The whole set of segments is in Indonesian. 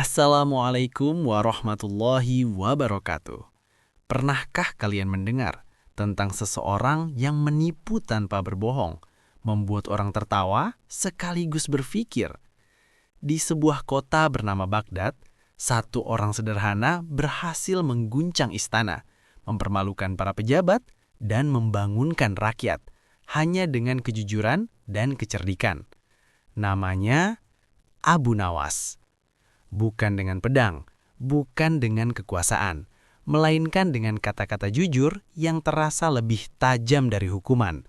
Assalamualaikum warahmatullahi wabarakatuh. Pernahkah kalian mendengar tentang seseorang yang menipu tanpa berbohong, membuat orang tertawa sekaligus berpikir? Di sebuah kota bernama Baghdad, satu orang sederhana berhasil mengguncang istana, mempermalukan para pejabat, dan membangunkan rakyat hanya dengan kejujuran dan kecerdikan. Namanya Abu Nawas. Bukan dengan pedang, bukan dengan kekuasaan, melainkan dengan kata-kata jujur yang terasa lebih tajam dari hukuman.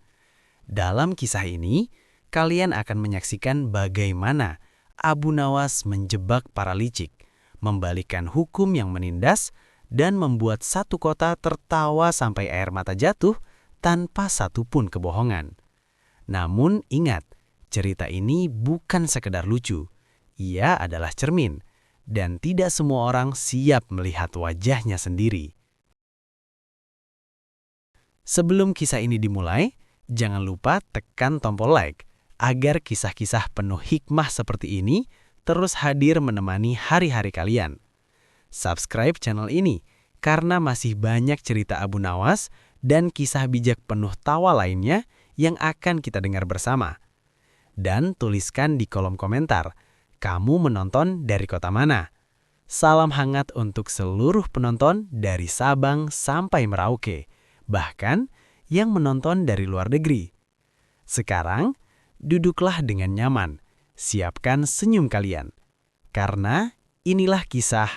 Dalam kisah ini, kalian akan menyaksikan bagaimana Abu Nawas menjebak para licik, membalikkan hukum yang menindas, dan membuat satu kota tertawa sampai air mata jatuh tanpa satupun kebohongan. Namun ingat, cerita ini bukan sekedar lucu. Ia adalah cermin, dan tidak semua orang siap melihat wajahnya sendiri. Sebelum kisah ini dimulai, jangan lupa tekan tombol like agar kisah-kisah penuh hikmah seperti ini terus hadir menemani hari-hari kalian. Subscribe channel ini karena masih banyak cerita Abu Nawas dan kisah bijak penuh tawa lainnya yang akan kita dengar bersama. Dan tuliskan di kolom komentar, kamu menonton dari kota mana? Salam hangat untuk seluruh penonton dari Sabang sampai Merauke, bahkan yang menonton dari luar negeri. Sekarang, duduklah dengan nyaman, siapkan senyum kalian, karena inilah kisah.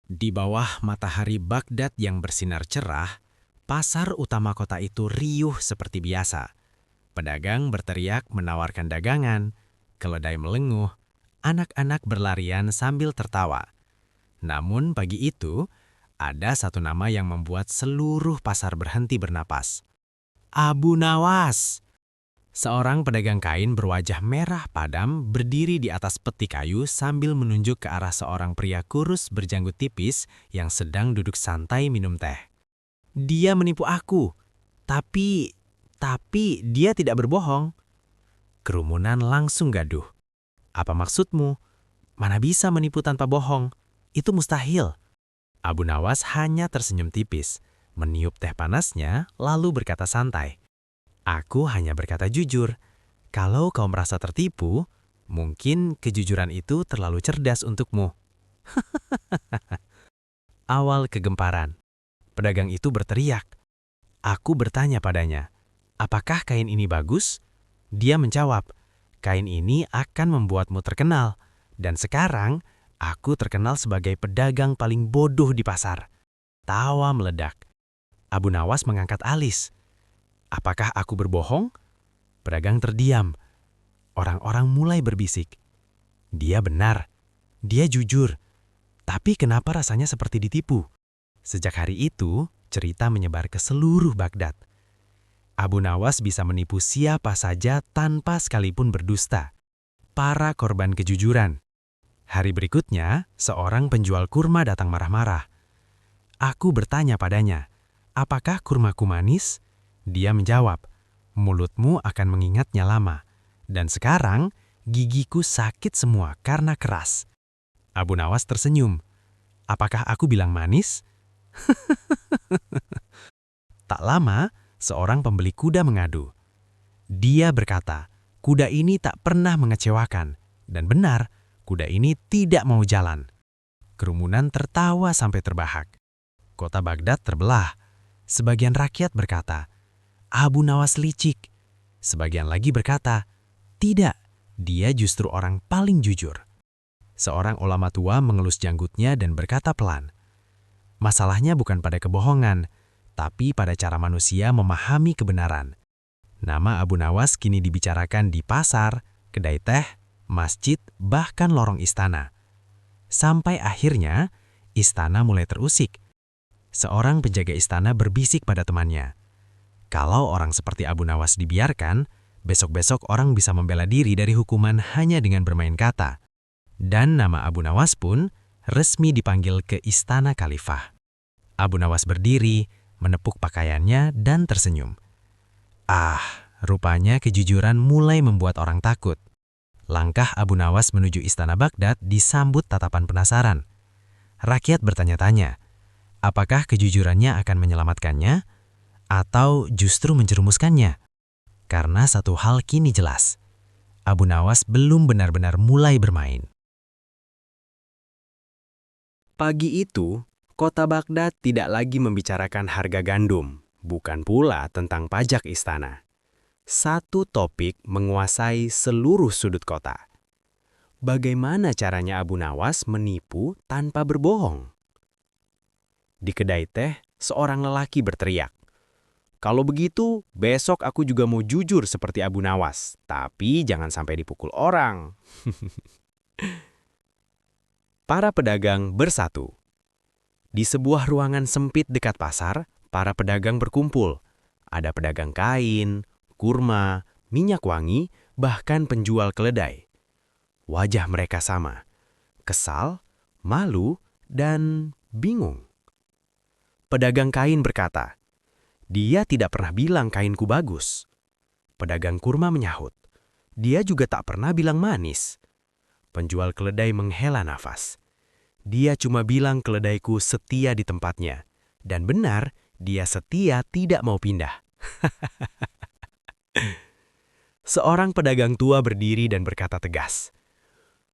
Di bawah matahari Baghdad yang bersinar cerah, pasar utama kota itu riuh seperti biasa. Pedagang berteriak menawarkan dagangan, keledai melenguh, anak-anak berlarian sambil tertawa. Namun pagi itu, ada satu nama yang membuat seluruh pasar berhenti bernapas. Abu Nawas! Seorang pedagang kain berwajah merah padam berdiri di atas peti kayu sambil menunjuk ke arah seorang pria kurus berjanggut tipis yang sedang duduk santai minum teh. Dia menipu aku, tapi dia tidak berbohong. Kerumunan langsung gaduh. Apa maksudmu? Mana bisa menipu tanpa bohong? Itu mustahil. Abu Nawas hanya tersenyum tipis, meniup teh panasnya, lalu berkata santai. Aku hanya berkata jujur. Kalau kau merasa tertipu, mungkin kejujuran itu terlalu cerdas untukmu. Awal kegemparan. Pedagang itu berteriak. Aku bertanya padanya, apakah kain ini bagus? Dia menjawab, kain ini akan membuatmu terkenal, dan sekarang aku terkenal sebagai pedagang paling bodoh di pasar. Tawa meledak. Abu Nawas mengangkat alis. Apakah aku berbohong? Pedagang terdiam. Orang-orang mulai berbisik. Dia benar. Dia jujur. Tapi kenapa rasanya seperti ditipu? Sejak hari itu, cerita menyebar ke seluruh Baghdad. Abu Nawas bisa menipu siapa saja tanpa sekalipun berdusta. Para korban kejujuran. Hari berikutnya, seorang penjual kurma datang marah-marah. Aku bertanya padanya, apakah kurmaku manis? Dia menjawab, mulutmu akan mengingatnya lama. Dan sekarang, gigiku sakit semua karena keras. Abu Nawas tersenyum. Apakah aku bilang manis? Tak lama, seorang pembeli kuda mengadu. Dia berkata, kuda ini tak pernah mengecewakan. Dan benar, kuda ini tidak mau jalan. Kerumunan tertawa sampai terbahak. Kota Baghdad terbelah. Sebagian rakyat berkata, Abu Nawas licik. Sebagian lagi berkata, tidak, dia justru orang paling jujur. Seorang ulama tua mengelus janggutnya dan berkata pelan, masalahnya bukan pada kebohongan, tapi pada cara manusia memahami kebenaran. Nama Abu Nawas kini dibicarakan di pasar, kedai teh, masjid, bahkan lorong istana. Sampai akhirnya, istana mulai terusik. Seorang penjaga istana berbisik pada temannya. Kalau orang seperti Abu Nawas dibiarkan, besok-besok orang bisa membela diri dari hukuman hanya dengan bermain kata. Dan nama Abu Nawas pun resmi dipanggil ke istana khalifah. Abu Nawas berdiri, menepuk pakaiannya dan tersenyum. Rupanya kejujuran mulai membuat orang takut. Langkah Abu Nawas menuju istana Baghdad disambut tatapan penasaran. Rakyat bertanya-tanya, apakah kejujurannya akan menyelamatkannya atau justru menjerumuskannya? Karena satu hal kini jelas, Abu Nawas belum benar-benar mulai bermain. Pagi itu, kota Baghdad tidak lagi membicarakan harga gandum, bukan pula tentang pajak istana. Satu topik menguasai seluruh sudut kota. Bagaimana caranya Abu Nawas menipu tanpa berbohong? Di kedai teh, seorang lelaki berteriak, "Kalau begitu, besok aku juga mau jujur seperti Abu Nawas, tapi jangan sampai dipukul orang." Para pedagang bersatu. Di sebuah ruangan sempit dekat pasar, para pedagang berkumpul. Ada pedagang kain, kurma, minyak wangi, bahkan penjual keledai. Wajah mereka sama, kesal, malu, dan bingung. Pedagang kain berkata, "Dia tidak pernah bilang kainku bagus." Pedagang kurma menyahut, "Dia juga tak pernah bilang manis." Penjual keledai menghela nafas. "Dia cuma bilang keledaiku setia di tempatnya." Dan benar, dia setia tidak mau pindah. Seorang pedagang tua berdiri dan berkata tegas,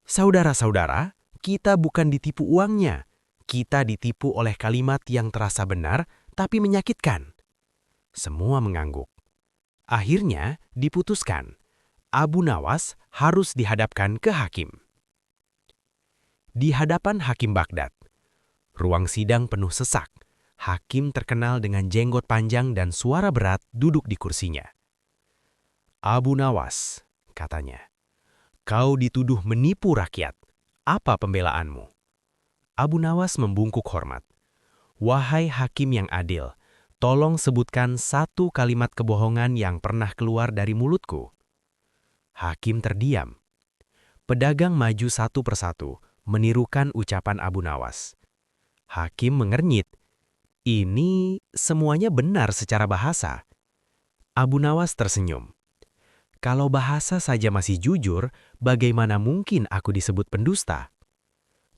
"Saudara-saudara, kita bukan ditipu uangnya. Kita ditipu oleh kalimat yang terasa benar, tapi menyakitkan." Semua mengangguk. Akhirnya diputuskan, Abu Nawas harus dihadapkan ke hakim. Di hadapan Hakim Baghdad, ruang sidang penuh sesak. Hakim terkenal dengan jenggot panjang dan suara berat duduk di kursinya. "Abu Nawas," katanya, "kau dituduh menipu rakyat. Apa pembelaanmu?" Abu Nawas membungkuk hormat. "Wahai hakim yang adil, tolong sebutkan satu kalimat kebohongan yang pernah keluar dari mulutku." Hakim terdiam. Pedagang maju satu persatu, menirukan ucapan Abu Nawas. Hakim mengernyit. Ini semuanya benar secara bahasa. Abu Nawas tersenyum. "Kalau bahasa saja masih jujur, bagaimana mungkin aku disebut pendusta?"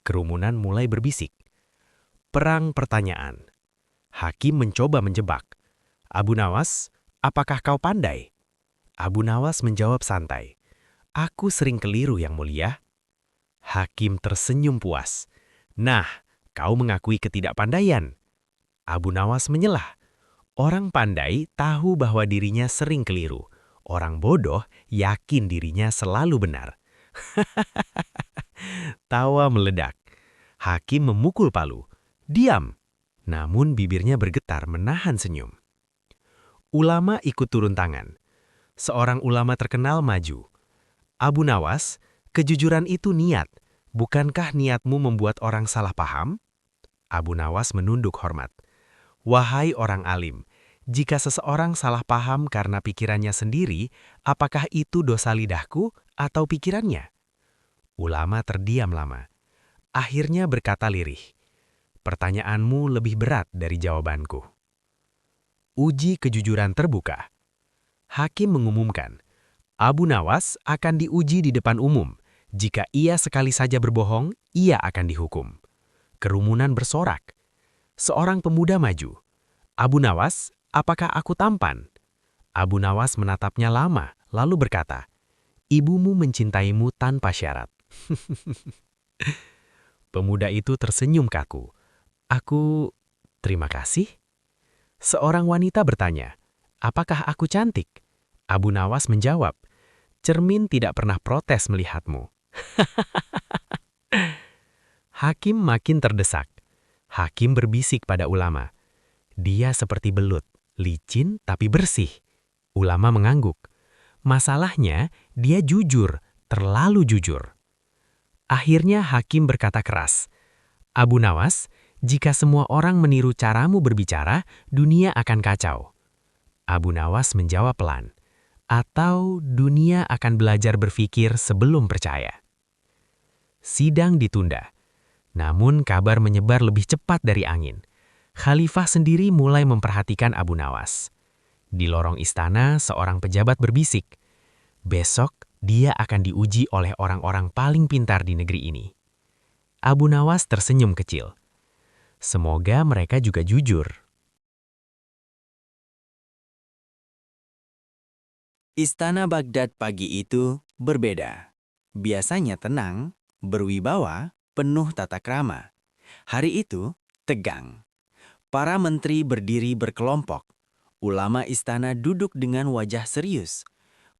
Kerumunan mulai berbisik. Perang pertanyaan. Hakim mencoba menjebak. "Abu Nawas, apakah kau pandai?" Abu Nawas menjawab santai, "Aku sering keliru, Yang Mulia." Hakim tersenyum puas. "Nah, kau mengakui ketidakpandaian." Abu Nawas menyelah. Orang pandai tahu bahwa dirinya sering keliru. Orang bodoh yakin dirinya selalu benar. Tawa meledak. Hakim memukul palu. "Diam!" Namun bibirnya bergetar menahan senyum. Ulama ikut turun tangan. Seorang ulama terkenal maju. "Abu Nawas, kejujuran itu niat. Bukankah niatmu membuat orang salah paham?" Abu Nawas menunduk hormat. "Wahai orang alim, jika seseorang salah paham karena pikirannya sendiri, apakah itu dosa lidahku atau pikirannya?" Ulama terdiam lama. Akhirnya berkata lirih, "Pertanyaanmu lebih berat dari jawabanku." Uji kejujuran terbuka. Hakim mengumumkan, Abu Nawas akan diuji di depan umum. Jika ia sekali saja berbohong, ia akan dihukum. Kerumunan bersorak. Seorang pemuda maju. "Abu Nawas, apakah aku tampan?" Abu Nawas menatapnya lama, lalu berkata, "Ibumu mencintaimu tanpa syarat." Pemuda itu tersenyum kaku. "Aku, terima kasih." Seorang wanita bertanya, "Apakah aku cantik?" Abu Nawas menjawab, "Cermin tidak pernah protes melihatmu." Hakim makin terdesak. Hakim berbisik pada ulama, "Dia seperti belut, licin tapi bersih." Ulama mengangguk. "Masalahnya, dia jujur, terlalu jujur." Akhirnya hakim berkata keras, "Abu Nawas, jika semua orang meniru caramu berbicara, dunia akan kacau." Abu Nawas menjawab pelan, "Atau dunia akan belajar berpikir sebelum percaya." Sidang ditunda. Namun kabar menyebar lebih cepat dari angin. Khalifah sendiri mulai memperhatikan Abu Nawas. Di lorong istana, seorang pejabat berbisik, "Besok Dia akan diuji oleh orang-orang paling pintar di negeri ini. Abu Nawas tersenyum kecil. Semoga mereka juga jujur. Istana Baghdad pagi itu berbeda. Biasanya tenang, berwibawa, penuh tata krama. Hari itu tegang. Para menteri berdiri berkelompok. Ulama istana duduk dengan wajah serius.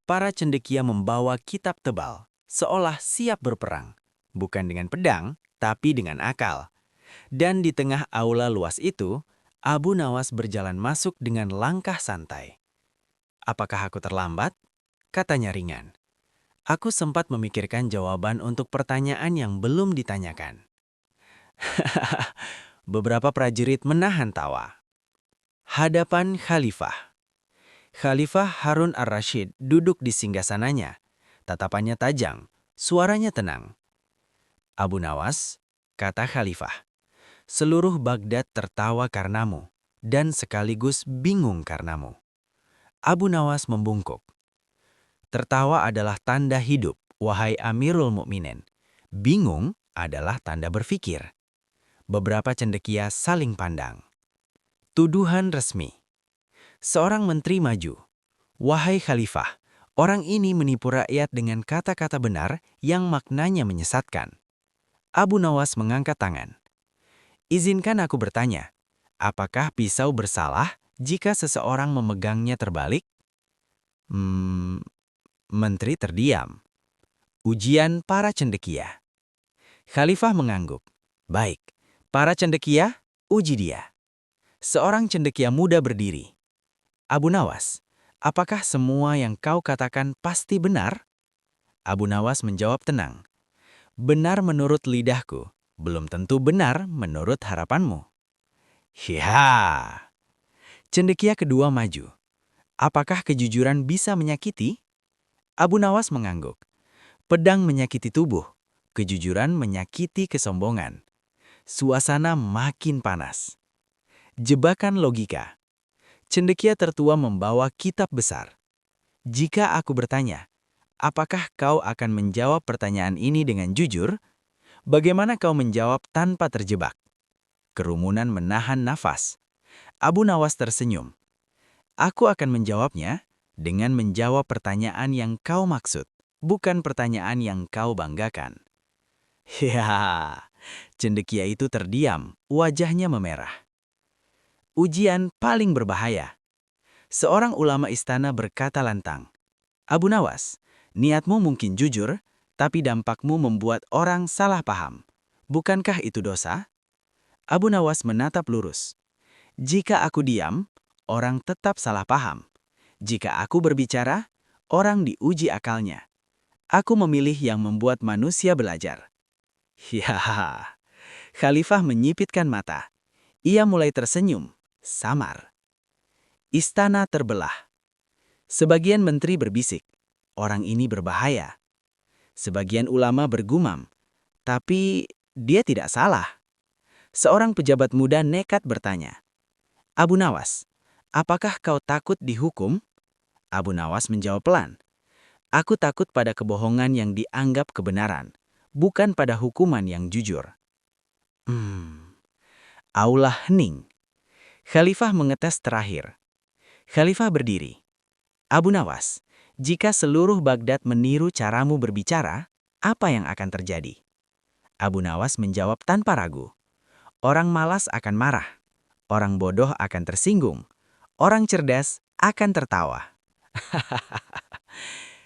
Para cendekia membawa kitab tebal, seolah siap berperang. Bukan dengan pedang, tapi dengan akal. Dan di tengah aula luas itu, Abu Nawas berjalan masuk dengan langkah santai. "Apakah aku terlambat?" Katanya ringan. Aku sempat memikirkan jawaban untuk pertanyaan yang belum ditanyakan. Beberapa prajurit menahan tawa. Hadapan Khalifah. Khalifah Harun ar-Rasyid duduk di singgasananya. Tatapannya tajam, suaranya tenang. "Abu Nawas," kata Khalifah, "seluruh Baghdad tertawa karenamu dan sekaligus bingung karenamu." Abu Nawas membungkuk. "Tertawa adalah tanda hidup, wahai Amirul Mukminin. Bingung adalah tanda berpikir." Beberapa cendekia saling pandang. Tuduhan resmi. Seorang menteri maju. "Wahai Khalifah, orang ini menipu rakyat dengan kata-kata benar yang maknanya menyesatkan." Abu Nawas mengangkat tangan. "Izinkan aku bertanya, apakah pisau bersalah jika seseorang memegangnya terbalik?" Menteri terdiam. Ujian para cendekia. Khalifah mengangguk. "Baik, para cendekia, uji dia." Seorang cendekia muda berdiri. "Abu Nawas, apakah semua yang kau katakan pasti benar?" Abu Nawas menjawab tenang. "Benar menurut lidahku, belum tentu benar menurut harapanmu." Hiha. Cendekia kedua maju. "Apakah kejujuran bisa menyakiti?" Abu Nawas mengangguk. "Pedang menyakiti tubuh, kejujuran menyakiti kesombongan." Suasana makin panas. Jebakan logika. Cendekia tertua membawa kitab besar. "Jika aku bertanya, apakah kau akan menjawab pertanyaan ini dengan jujur? Bagaimana kau menjawab tanpa terjebak?" Kerumunan menahan nafas. Abu Nawas tersenyum. "Aku akan menjawabnya dengan menjawab pertanyaan yang kau maksud, bukan pertanyaan yang kau banggakan." Ya, cendekia itu terdiam, wajahnya memerah. Ujian paling berbahaya. Seorang ulama istana berkata lantang, "Abu Nawas, niatmu mungkin jujur, tapi dampakmu membuat orang salah paham. Bukankah itu dosa?" Abu Nawas menatap lurus. "Jika aku diam, orang tetap salah paham. Jika aku berbicara, orang diuji akalnya. Aku memilih yang membuat manusia belajar." Ya, Khalifah menyipitkan mata. Ia mulai tersenyum, samar. Istana terbelah. Sebagian menteri berbisik, "Orang ini berbahaya." Sebagian ulama bergumam, "Tapi dia tidak salah." Seorang pejabat muda nekat bertanya, "Abu Nawas, apakah kau takut dihukum?" Abu Nawas menjawab pelan, "Aku takut pada kebohongan yang dianggap kebenaran, bukan pada hukuman yang jujur." Aula hening. Khalifah mengetes terakhir. Khalifah berdiri. "Abu Nawas, jika seluruh Baghdad meniru caramu berbicara, apa yang akan terjadi?" Abu Nawas menjawab tanpa ragu. "Orang malas akan marah. Orang bodoh akan tersinggung. Orang cerdas akan tertawa."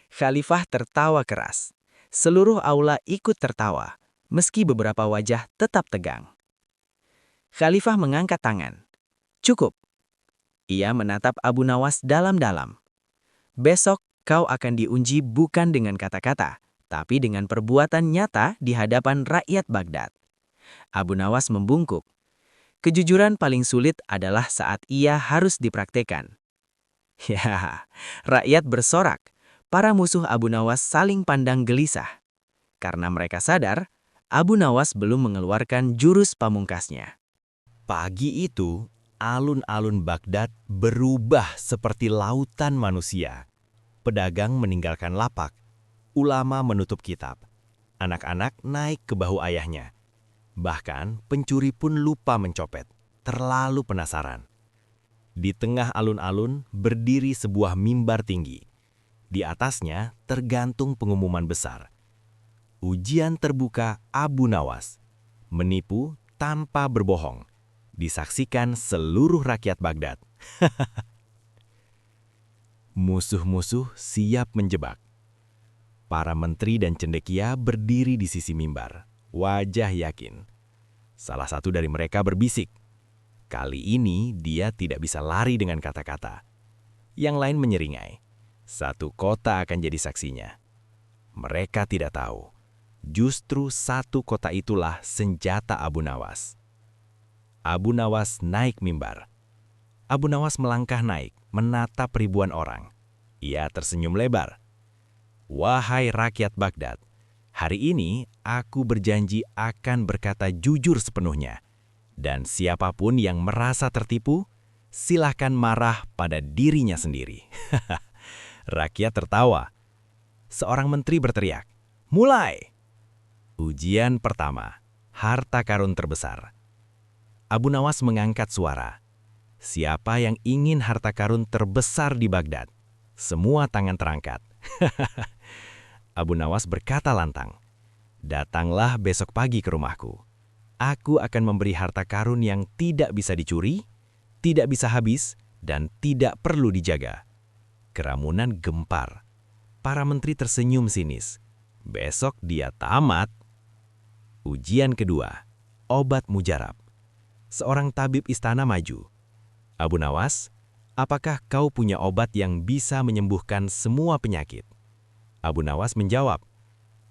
Khalifah tertawa keras. Seluruh aula ikut tertawa, meski beberapa wajah tetap tegang. Khalifah mengangkat tangan. "Cukup." Ia menatap Abu Nawas dalam-dalam. "Besok kau akan diuji bukan dengan kata-kata, tapi dengan perbuatan nyata di hadapan rakyat Baghdad." Abu Nawas membungkuk. Kejujuran paling sulit adalah saat ia harus dipraktekan. Ya, rakyat bersorak. Para musuh Abu Nawas saling pandang gelisah. Karena mereka sadar, Abu Nawas belum mengeluarkan jurus pamungkasnya. Pagi itu, alun-alun Baghdad berubah seperti lautan manusia. Pedagang meninggalkan lapak. Ulama menutup kitab. Anak-anak naik ke bahu ayahnya. Bahkan pencuri pun lupa mencopet, terlalu penasaran. Di tengah alun-alun berdiri sebuah mimbar tinggi. Di atasnya tergantung pengumuman besar. Ujian terbuka Abu Nawas. Menipu tanpa berbohong. Disaksikan seluruh rakyat Baghdad. Musuh-musuh siap menjebak. Para menteri dan cendekia berdiri di sisi mimbar, wajah yakin. Salah satu dari mereka berbisik. Kali ini dia tidak bisa lari dengan kata-kata. Yang lain menyeringai. Satu kota akan jadi saksinya. Mereka tidak tahu. Justru satu kota itulah senjata Abu Nawas. Abu Nawas naik mimbar. Abu Nawas melangkah naik, menatap ribuan orang. Ia tersenyum lebar. Wahai rakyat Baghdad, hari ini aku berjanji akan berkata jujur sepenuhnya. Dan siapapun yang merasa tertipu, silahkan marah pada dirinya sendiri. Rakyat tertawa. Seorang menteri berteriak, "Mulai!" Ujian pertama, harta karun terbesar. Abu Nawas mengangkat suara. Siapa yang ingin harta karun terbesar di Baghdad? Semua tangan terangkat. Abu Nawas berkata lantang, "Datanglah besok pagi ke rumahku. Aku akan memberi harta karun yang tidak bisa dicuri, tidak bisa habis, dan tidak perlu dijaga." Keramunan gempar. Para menteri tersenyum sinis. Besok dia tamat. Ujian kedua, obat mujarab. Seorang tabib istana maju. "Abu Nawas, apakah kau punya obat yang bisa menyembuhkan semua penyakit?" Abu Nawas menjawab,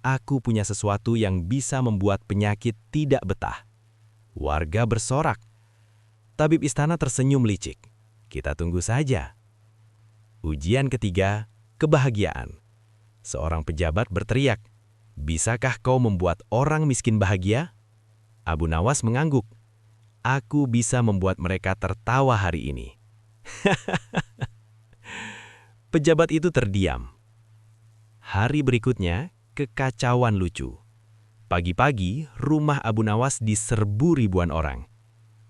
"Aku punya sesuatu yang bisa membuat penyakit tidak betah." Warga bersorak. Tabib istana tersenyum licik. "Kita tunggu saja." Ujian ketiga, kebahagiaan. Seorang pejabat berteriak, "Bisakah kau membuat orang miskin bahagia?" Abu Nawas mengangguk, "Aku bisa membuat mereka tertawa hari ini." Pejabat itu terdiam. Hari berikutnya, kekacauan lucu. Pagi-pagi, rumah Abu Nawas diserbu ribuan orang.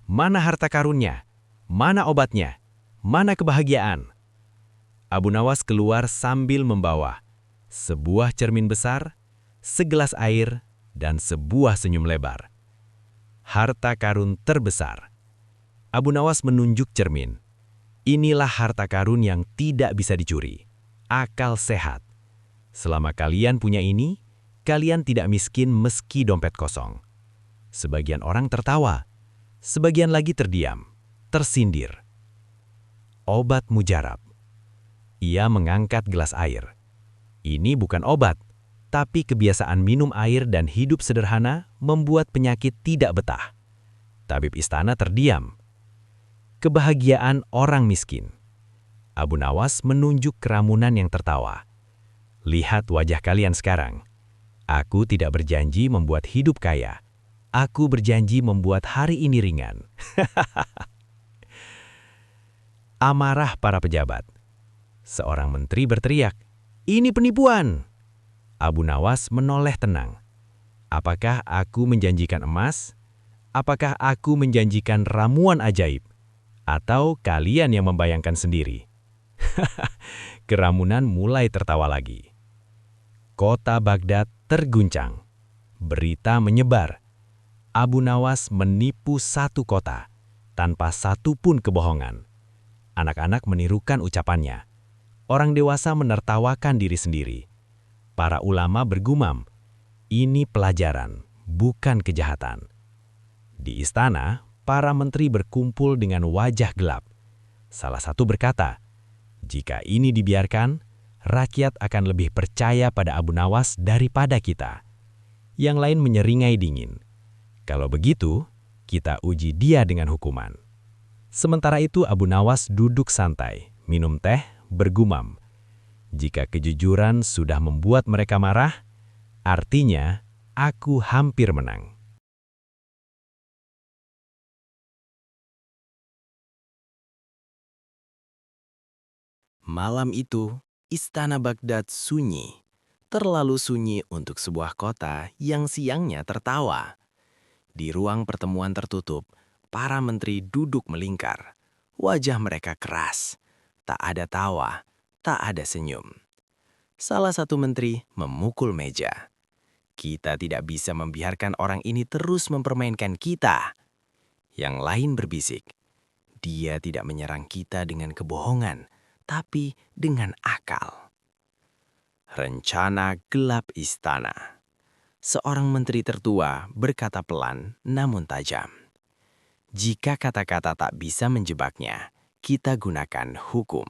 Mana harta karunnya? Mana obatnya? Mana kebahagiaan? Abu Nawas keluar sambil membawa sebuah cermin besar, segelas air, dan sebuah senyum lebar. Harta karun terbesar. Abu Nawas menunjuk cermin. Inilah harta karun yang tidak bisa dicuri. Akal sehat. Selama kalian punya ini, kalian tidak miskin meski dompet kosong. Sebagian orang tertawa, sebagian lagi terdiam, tersindir. Obat mujarab. Ia mengangkat gelas air. Ini bukan obat, tapi kebiasaan minum air dan hidup sederhana membuat penyakit tidak betah. Tabib istana terdiam. Kebahagiaan orang miskin. Abu Nawas menunjuk keramunan yang tertawa. Lihat wajah kalian sekarang. Aku tidak berjanji membuat hidup kaya. Aku berjanji membuat hari ini ringan. Amarah para pejabat. Seorang menteri berteriak, "Ini penipuan!" Abu Nawas menoleh tenang. Apakah aku menjanjikan emas? Apakah aku menjanjikan ramuan ajaib? Atau kalian yang membayangkan sendiri? Keramunan mulai tertawa lagi. Kota Baghdad terguncang. Berita menyebar. Abu Nawas menipu satu kota, tanpa satu pun kebohongan. Anak-anak menirukan ucapannya. Orang dewasa menertawakan diri sendiri. Para ulama bergumam, ini pelajaran, bukan kejahatan. Di istana, para menteri berkumpul dengan wajah gelap. Salah satu berkata, "Jika ini dibiarkan, rakyat akan lebih percaya pada Abu Nawas daripada kita." Yang lain menyeringai dingin. Kalau begitu, kita uji dia dengan hukuman. Sementara itu Abu Nawas duduk santai, minum teh, bergumam. Jika kejujuran sudah membuat mereka marah, artinya aku hampir menang. Malam itu, istana Baghdad sunyi. terlalu sunyi untuk sebuah kota yang siangnya tertawa. Di ruang pertemuan tertutup, para menteri duduk melingkar. Wajah mereka keras. Tak ada tawa, tak ada senyum. Salah satu menteri memukul meja. Kita tidak bisa membiarkan orang ini terus mempermainkan kita. Yang lain berbisik. Dia tidak menyerang kita dengan kebohongan, tapi dengan akal. Rencana gelap istana. Seorang menteri tertua berkata pelan namun tajam. Jika kata-kata tak bisa menjebaknya, kita gunakan hukum.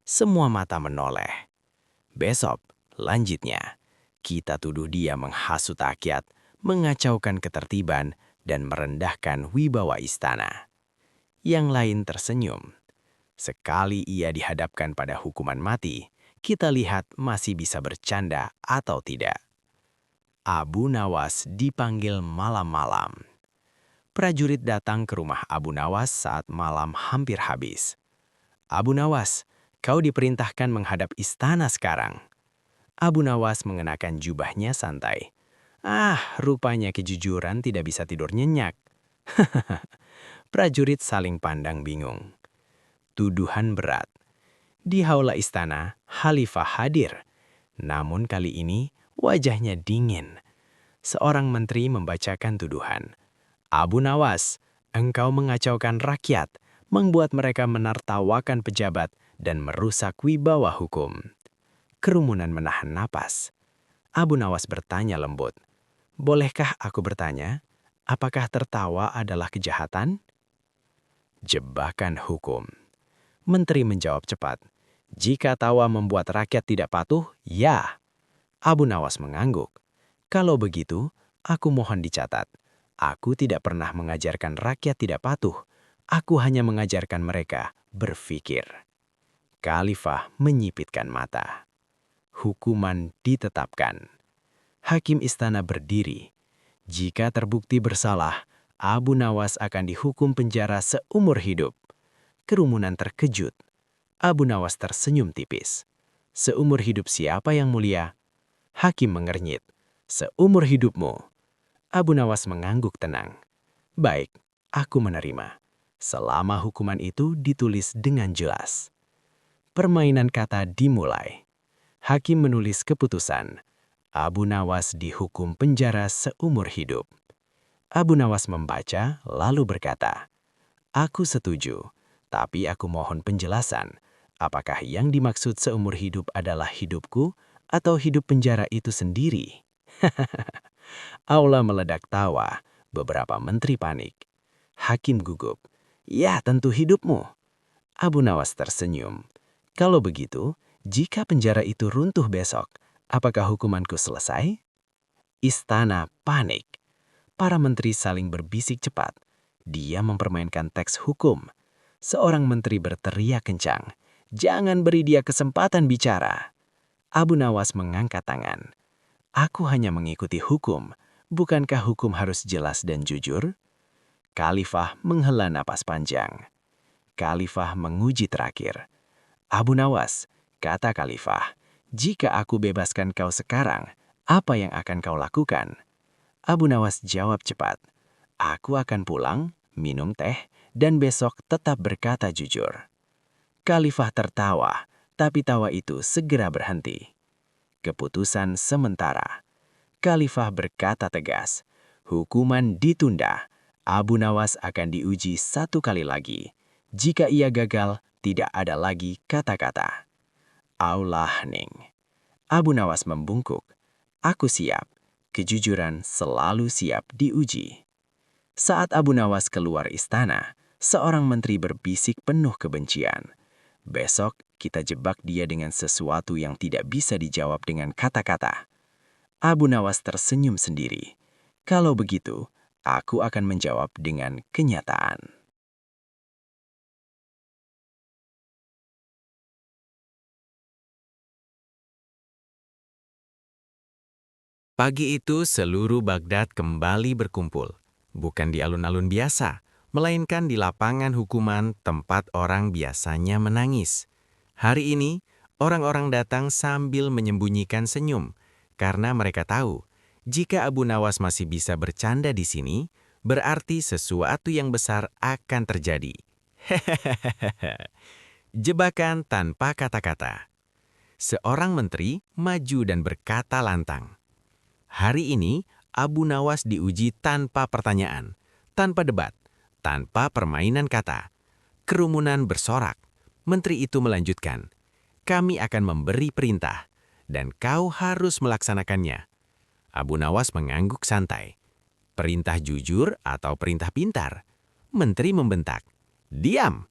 Semua mata menoleh. Besok, lanjutnya, kita tuduh dia menghasut rakyat, mengacaukan ketertiban, dan merendahkan wibawa istana. Yang lain tersenyum. Sekali ia dihadapkan pada hukuman mati, kita lihat masih bisa bercanda atau tidak. Abu Nawas dipanggil malam-malam. Prajurit datang ke rumah Abu Nawas saat malam hampir habis. Abu Nawas, kau diperintahkan menghadap istana sekarang. Abu Nawas mengenakan jubahnya santai. Rupanya kejujuran tidak bisa tidur nyenyak. Prajurit saling pandang bingung. Tuduhan berat. Di haula istana, Khalifah hadir. Namun kali ini wajahnya dingin. Seorang menteri membacakan tuduhan. Abu Nawas, engkau mengacaukan rakyat, membuat mereka menertawakan pejabat, dan merusak wibawa hukum. Kerumunan menahan napas. Abu Nawas bertanya lembut, bolehkah aku bertanya, apakah tertawa adalah kejahatan? Jebakan hukum. Menteri menjawab cepat, jika tawa membuat rakyat tidak patuh, ya. Abu Nawas mengangguk. Kalau begitu, aku mohon dicatat. Aku tidak pernah mengajarkan rakyat tidak patuh. Aku hanya mengajarkan mereka berpikir. Khalifah menyipitkan mata. Hukuman ditetapkan. Hakim istana berdiri. Jika terbukti bersalah, Abu Nawas akan dihukum penjara seumur hidup. Kerumunan terkejut. Abu Nawas tersenyum tipis. Seumur hidup siapa yang mulia? Hakim mengernyit. Seumur hidupmu. Abu Nawas mengangguk tenang. Baik, aku menerima. Selama hukuman itu ditulis dengan jelas. Permainan kata dimulai. Hakim menulis keputusan. Abu Nawas dihukum penjara seumur hidup. Abu Nawas membaca lalu berkata, aku setuju, tapi aku mohon penjelasan. Apakah yang dimaksud seumur hidup adalah hidupku atau hidup penjara itu sendiri? Aula meledak tawa, beberapa menteri panik. Hakim gugup, ya tentu hidupmu. Abu Nawas tersenyum. Kalau begitu, jika penjara itu runtuh besok, apakah hukumanku selesai? Istana panik. Para menteri saling berbisik cepat. Dia mempermainkan teks hukum. Seorang menteri berteriak kencang, jangan beri dia kesempatan bicara. Abu Nawas mengangkat tangan. Aku hanya mengikuti hukum. Bukankah hukum harus jelas dan jujur? Khalifah menghela napas panjang. Khalifah menguji terakhir. Abu Nawas, kata Khalifah, jika aku bebaskan kau sekarang, apa yang akan kau lakukan? Abu Nawas jawab cepat, aku akan pulang, minum teh, dan besok tetap berkata jujur. Khalifah tertawa, tapi tawa itu segera berhenti. Keputusan sementara. Khalifah berkata tegas, hukuman ditunda. Abu Nawas akan diuji 1 kali lagi. Jika ia gagal, tidak ada lagi kata-kata. Aula hening. Abu Nawas membungkuk. Aku siap. Kejujuran selalu siap diuji. Saat Abu Nawas keluar istana, seorang menteri berbisik penuh kebencian. Besok kita jebak dia dengan sesuatu yang tidak bisa dijawab dengan kata-kata. Abu Nawas tersenyum sendiri. Kalau begitu, aku akan menjawab dengan kenyataan. Pagi itu seluruh Baghdad kembali berkumpul. Bukan di alun-alun biasa, melainkan di lapangan hukuman tempat orang biasanya menangis. Hari ini, Orang-orang datang sambil menyembunyikan senyum, karena mereka tahu, jika Abu Nawas masih bisa bercanda di sini, berarti sesuatu yang besar akan terjadi. Hehehe. Jebakan tanpa kata-kata. Seorang menteri maju dan berkata lantang. Hari ini, Abu Nawas diuji tanpa pertanyaan, tanpa debat, tanpa permainan kata. Kerumunan bersorak. Menteri itu melanjutkan, kami akan memberi perintah, dan kau harus melaksanakannya. Abu Nawas mengangguk santai. Perintah jujur atau perintah pintar? Menteri membentak. Diam!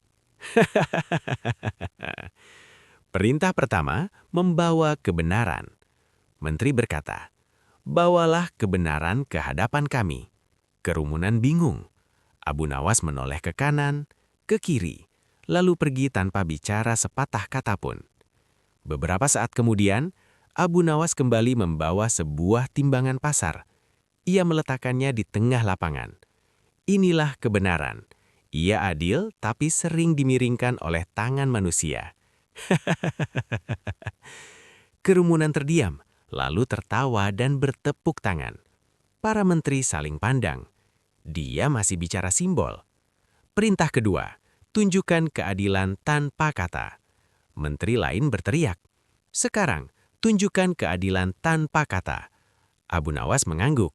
Perintah pertama, membawa kebenaran. Menteri berkata, bawalah kebenaran ke hadapan kami. Kerumunan bingung. Abu Nawas menoleh ke kanan, ke kiri, lalu pergi tanpa bicara sepatah kata pun. Beberapa saat kemudian, Abu Nawas kembali membawa sebuah timbangan pasar. Ia meletakkannya di tengah lapangan. Inilah kebenaran. Ia adil, tapi sering dimiringkan oleh tangan manusia. Kerumunan terdiam, lalu tertawa dan bertepuk tangan. Para menteri saling pandang. Dia masih bicara simbol. Perintah kedua, tunjukkan keadilan tanpa kata. Menteri lain berteriak. Sekarang, tunjukkan keadilan tanpa kata. Abu Nawas mengangguk.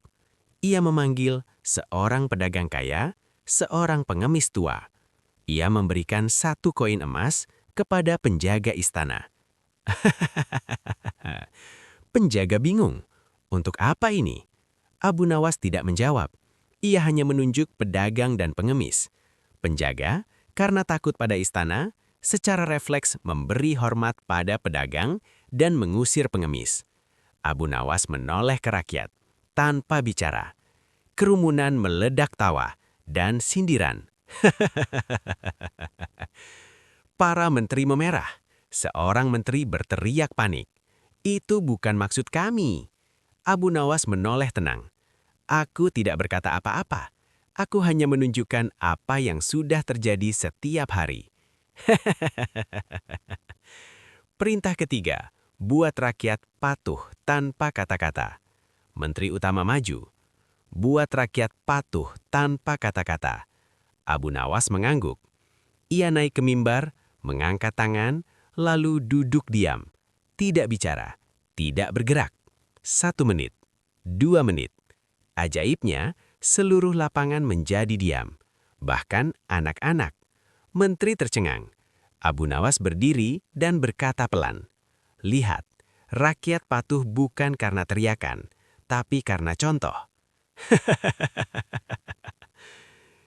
Ia memanggil seorang pedagang kaya, seorang pengemis tua. Ia memberikan 1 koin emas kepada penjaga istana. Penjaga bingung. Untuk apa ini? Abu Nawas tidak menjawab. Ia hanya menunjuk pedagang dan pengemis. Penjaga, karena takut pada istana, secara refleks memberi hormat pada pedagang dan mengusir pengemis. Abu Nawas menoleh ke rakyat, tanpa bicara. Kerumunan meledak tawa dan sindiran. Para menteri memerah. Seorang menteri berteriak panik. Itu bukan maksud kami. Abu Nawas menoleh tenang. Aku tidak berkata apa-apa. Aku hanya menunjukkan apa yang sudah terjadi setiap hari. Perintah ketiga, buat rakyat patuh tanpa kata-kata. Menteri utama maju. Buat rakyat patuh tanpa kata-kata. Abu Nawas mengangguk. Ia naik ke mimbar, mengangkat tangan, lalu duduk diam. Tidak bicara, tidak bergerak. 1 menit, 2 menit. Ajaibnya, seluruh lapangan menjadi diam. Bahkan anak-anak. Menteri tercengang. Abu Nawas berdiri dan berkata pelan. Lihat, rakyat patuh bukan karena teriakan, tapi karena contoh.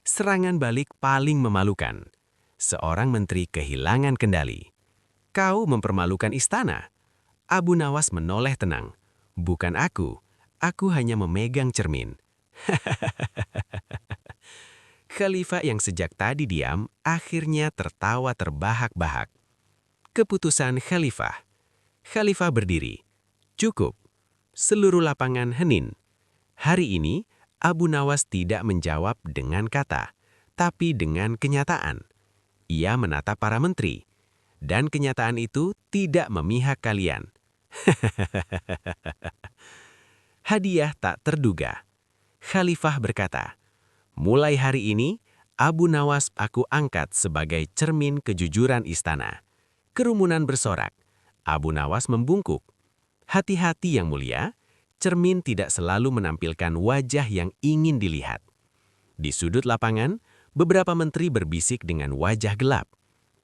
Serangan balik paling memalukan. Seorang menteri kehilangan kendali. Kau mempermalukan istana. Abu Nawas menoleh tenang. Bukan aku hanya memegang cermin. Khalifah yang sejak tadi diam, akhirnya tertawa terbahak-bahak. Keputusan Khalifah. Khalifah berdiri. Cukup. Seluruh lapangan hening. Hari ini, Abu Nawas tidak menjawab dengan kata, tapi dengan kenyataan. Ia menatap para menteri. Dan kenyataan itu tidak memihak kalian. Hadiah tak terduga. Khalifah berkata, mulai hari ini, Abu Nawas aku angkat sebagai cermin kejujuran istana. Kerumunan bersorak. Abu Nawas membungkuk. Hati-hati yang mulia, cermin tidak selalu menampilkan wajah yang ingin dilihat. Di sudut lapangan, beberapa menteri berbisik dengan wajah gelap.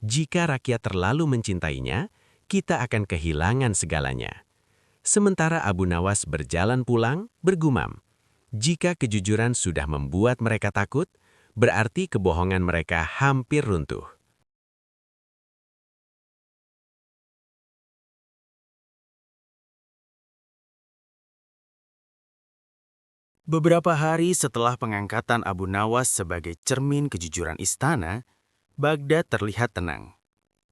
Jika rakyat terlalu mencintainya, kita akan kehilangan segalanya. Sementara Abu Nawas berjalan pulang, bergumam. Jika kejujuran sudah membuat mereka takut, berarti kebohongan mereka hampir runtuh. Beberapa hari setelah pengangkatan Abu Nawas sebagai cermin kejujuran istana, Baghdad terlihat tenang.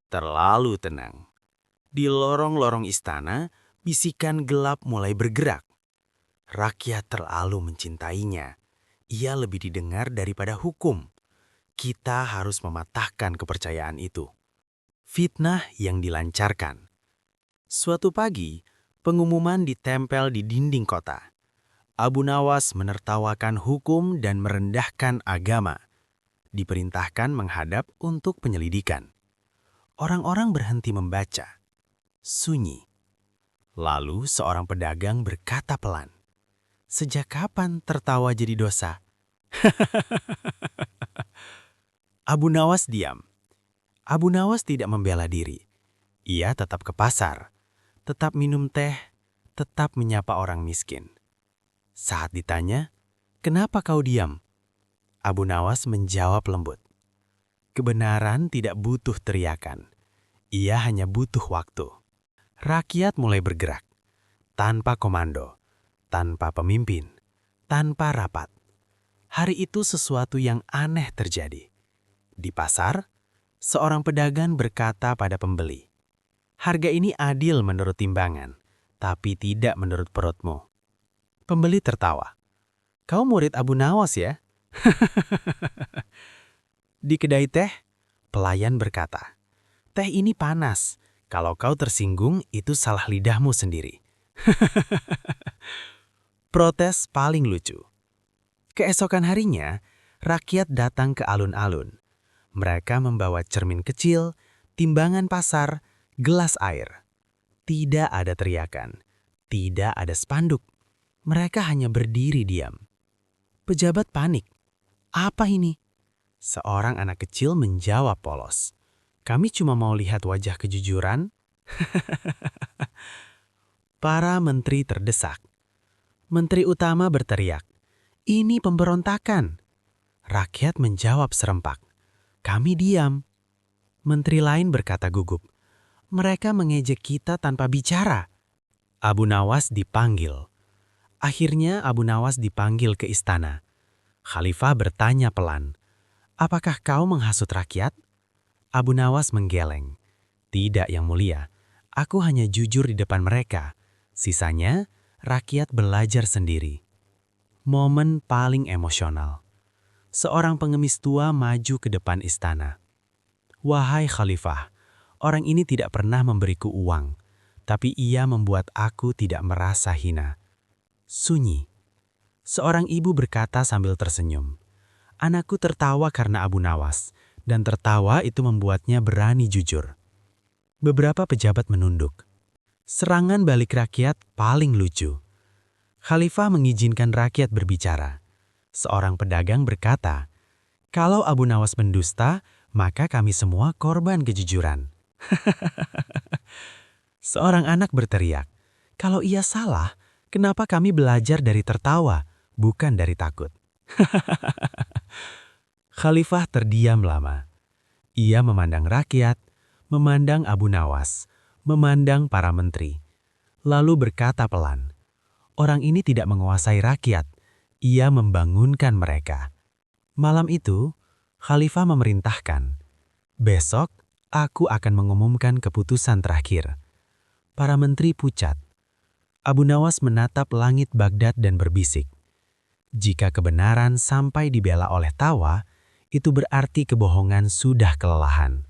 Terlalu tenang. Di lorong-lorong istana, bisikan gelap mulai bergerak. Rakyat terlalu mencintainya. Ia lebih didengar daripada hukum. Kita harus mematahkan kepercayaan itu. Fitnah yang dilancarkan. Suatu pagi, pengumuman ditempel di dinding kota. Abu Nawas menertawakan hukum dan merendahkan agama. Diperintahkan menghadap untuk penyelidikan. Orang-orang berhenti membaca. Sunyi. Lalu seorang pedagang berkata pelan, "Sejak kapan tertawa jadi dosa?" Abu Nawas diam. Abu Nawas tidak membela diri. Ia tetap ke pasar, tetap minum teh, tetap menyapa orang miskin. Saat ditanya, "Kenapa kau diam?" Abu Nawas menjawab lembut, "Kebenaran tidak butuh teriakan. Ia hanya butuh waktu." Rakyat mulai bergerak, tanpa komando, tanpa pemimpin, tanpa rapat. Hari itu sesuatu yang aneh terjadi. Di pasar, seorang pedagang berkata pada pembeli, "Harga ini adil menurut timbangan, tapi tidak menurut perutmu." Pembeli tertawa. "Kau murid Abu Nawas ya?" Di kedai teh, pelayan berkata, "Teh ini panas. Kalau kau tersinggung, itu salah lidahmu sendiri." Protes paling lucu. Keesokan harinya, rakyat datang ke alun-alun. Mereka membawa cermin kecil, timbangan pasar, gelas air. Tidak ada teriakan, tidak ada spanduk. Mereka hanya berdiri diam. Pejabat panik. "Apa ini?" Seorang anak kecil menjawab polos, "Kami cuma mau lihat wajah kejujuran." Para menteri terdesak. Menteri utama berteriak, "Ini pemberontakan." Rakyat menjawab serempak, "Kami diam." Menteri lain berkata gugup, "Mereka mengejek kita tanpa bicara." Abu Nawas dipanggil. Akhirnya Abu Nawas dipanggil ke istana. Khalifah bertanya pelan, "Apakah kau menghasut rakyat?" Abu Nawas menggeleng, "Tidak, Yang Mulia. Aku hanya jujur di depan mereka. Sisanya, rakyat belajar sendiri." Momen paling emosional. Seorang pengemis tua maju ke depan istana. "Wahai Khalifah, orang ini tidak pernah memberiku uang, tapi ia membuat aku tidak merasa hina." Sunyi. Seorang ibu berkata sambil tersenyum, "Anakku tertawa karena Abu Nawas, dan tertawa itu membuatnya berani jujur." Beberapa pejabat menunduk. Serangan balik rakyat paling lucu. Khalifah mengizinkan rakyat berbicara. Seorang pedagang berkata, "Kalau Abu Nawas mendusta, maka kami semua korban kejujuran." Seorang anak berteriak, "Kalau ia salah, kenapa kami belajar dari tertawa, bukan dari takut?" Khalifah terdiam lama. Ia memandang rakyat, memandang Abu Nawas, memandang para menteri. Lalu berkata pelan, "Orang ini tidak menguasai rakyat, ia membangunkan mereka." Malam itu, Khalifah memerintahkan, "Besok, aku akan mengumumkan keputusan terakhir." Para menteri pucat. Abu Nawas menatap langit Baghdad dan berbisik, "Jika kebenaran sampai dibela oleh tawa, itu berarti kebohongan sudah kelelahan."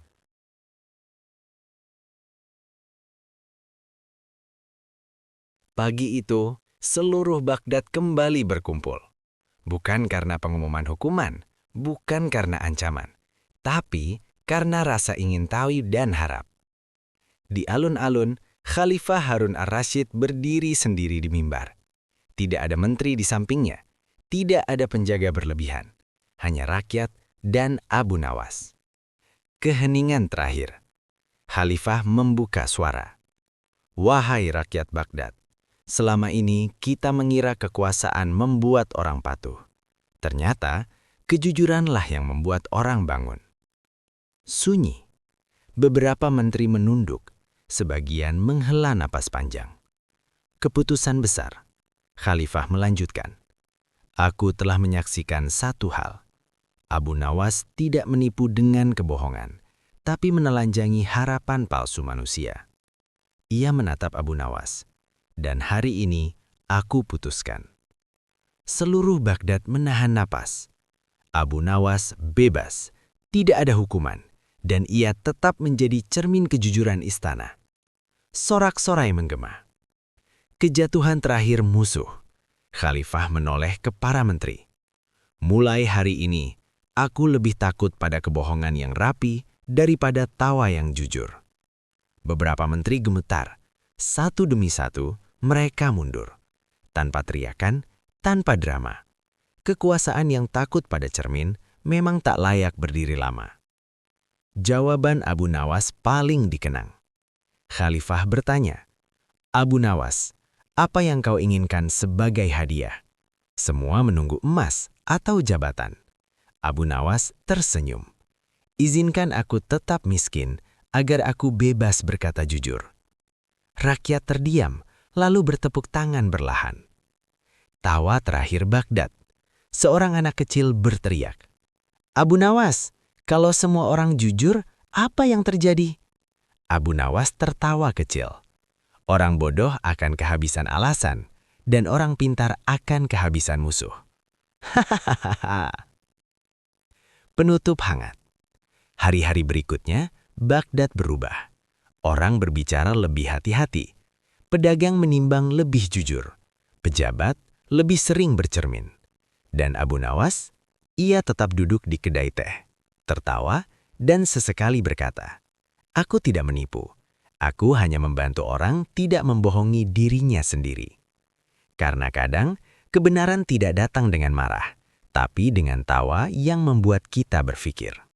Pagi itu, seluruh Baghdad kembali berkumpul. Bukan karena pengumuman hukuman, bukan karena ancaman, tapi karena rasa ingin tahu dan harap. Di alun-alun, Khalifah Harun ar-Rasyid berdiri sendiri di mimbar. Tidak ada menteri di sampingnya, tidak ada penjaga berlebihan, hanya rakyat dan Abu Nawas. Keheningan terakhir. Khalifah membuka suara. "Wahai rakyat Baghdad, selama ini kita mengira kekuasaan membuat orang patuh. Ternyata, kejujuranlah yang membuat orang bangun." Sunyi. Beberapa menteri menunduk, sebagian menghela napas panjang. Keputusan besar. Khalifah melanjutkan, "Aku telah menyaksikan satu hal. Abu Nawas tidak menipu dengan kebohongan, tapi menelanjangi harapan palsu manusia." Ia menatap Abu Nawas. "Dan hari ini, aku putuskan." Seluruh Baghdad menahan napas. Abu Nawas bebas, tidak ada hukuman, dan ia tetap menjadi cermin kejujuran istana. Sorak-sorai menggema. Kejatuhan terakhir musuh. Khalifah menoleh ke para menteri. Mulai hari ini, aku lebih takut pada kebohongan yang rapi daripada tawa yang jujur. Beberapa menteri gemetar. Satu demi satu, mereka mundur. Tanpa teriakan, tanpa drama. Kekuasaan yang takut pada cermin memang tak layak berdiri lama. Jawaban Abu Nawas paling dikenang. Khalifah bertanya, "Abu Nawas, apa yang kau inginkan sebagai hadiah? Semua menunggu emas atau jabatan?" Abu Nawas tersenyum. "Izinkan aku tetap miskin agar aku bebas berkata jujur." Rakyat terdiam, lalu bertepuk tangan berlahan. Tawa terakhir Baghdad. Seorang anak kecil berteriak, "Abu Nawas, kalau semua orang jujur, apa yang terjadi?" Abu Nawas tertawa kecil. "Orang bodoh akan kehabisan alasan, dan orang pintar akan kehabisan musuh." Hahaha. Penutup hangat. Hari-hari berikutnya, Baghdad berubah. Orang berbicara lebih hati-hati. Pedagang menimbang lebih jujur. Pejabat lebih sering bercermin. Dan Abu Nawas, ia tetap duduk di kedai teh, tertawa, dan sesekali berkata, "Aku tidak menipu. Aku hanya membantu orang tidak membohongi dirinya sendiri." Karena kadang, kebenaran tidak datang dengan marah, tapi dengan tawa yang membuat kita berpikir.